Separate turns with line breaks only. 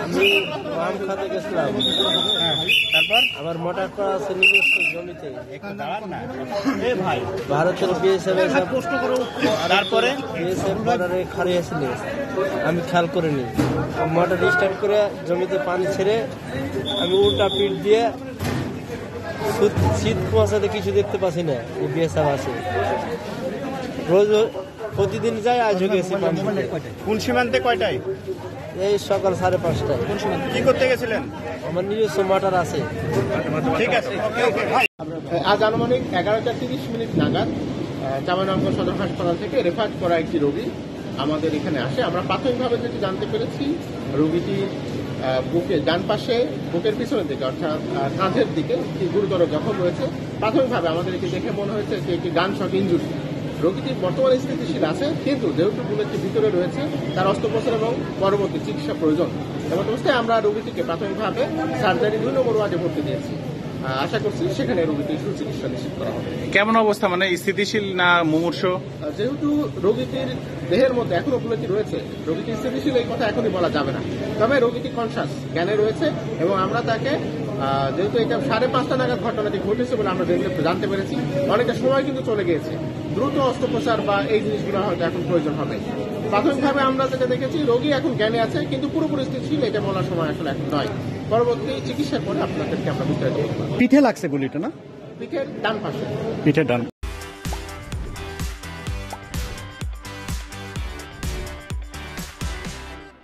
আমি আম খাতে গেছিলাম।
তারপর
আমার মোটর করা আছে নিজস্ব জমিতে।
একটু দাঁড়ান না ভাই।
ভারতের বিএসএফ
তারপরে
বিএসএফ বর্ডারে খাড়িয়েছিল, আমি খেয়াল করিনি। মোটর স্টার্ট করে জমিতে পানি ছেড়ে আমি উল্টা পিঠ দিয়ে শীত কুয়াশাতে কিছু দেখতে পাচ্ছি না। বিএসএফ আছে, রোজ প্রতিদিন যাই, আজও গেছি।
কোন সীমান্তে কয়টায়?
এই সকাল 5:30টায়।
কি করতে গেছিলেন?
আমার নিজস্ব মোটর আছে।
ঠিক আছে।
আজ আনুমানিক 11:30 নাগাদ চাঁপাইনবাবগঞ্জ সদর হাসপাতাল থেকে রেফার করা একটি রোগী আমাদের এখানে আসে। আমরা প্রাথমিকভাবে যেটি জানতে পেরেছি, রোগীটি বুকের ডান পাশে বুকের পিছনের দিকে অর্থাৎ কাঁধের দিকে গুরুতর জখম রয়েছে। প্রাথমিকভাবে আমাদের এটি দেখে মনে হয়েছে যে একটি গান শট ইনজুরি। রোগীটি বর্তমানে স্থিতিশীল আছে, কিন্তু যেহেতু বুলেটটি ভিতরে রয়েছে তার অস্ত্রোপচার এবং পরবর্তী চিকিৎসা প্রয়োজন। এমন অবস্থায় আমরা রোগীটিকে প্রাথমিকভাবে সার্জারি 2 নম্বর ওয়ার্ডে ভর্তি দিয়েছি। আশা করছি সেখানে রোগীটির সুচিকিৎসা নিশ্চিত করা হবে।
কেমন অবস্থা, মানে স্থিতিশীল না মুমূর্ষু?
যেহেতু রোগীটির দেহের মধ্যে এখনো বুলেটটি রয়েছে, রোগীটি স্থিতিশীল এই কথা এখনই বলা যাবে না। তবে রোগীটি কনসাস জ্ঞানে রয়েছে এবং আমরা তাকে যেহেতু এটা 5:30 নাগাদ ঘটনাটি ঘটেছে বলে আমরা জানতে পেরেছি, অনেকটা সময় কিন্তু চলে গিয়েছে। দ্রুত অস্ত্রোপচার বা এই জিনিসগুলো হয়তো এখন প্রয়োজন হবে। প্রাথমিকভাবে আমরা যেটা দেখেছি, রোগী এখন জ্ঞানে আছে, কিন্তু পুরোপুরি স্থিতিশীল এটা বলার সময় আসলে এখন নয়। পরবর্তী চিকিৎসার পরে আপনাদেরকে আমরা বিস্তারিত বলবো।
পিঠে লাগছে গুলিটা না?
পিঠের ডান পাশে।
পিঠের ডান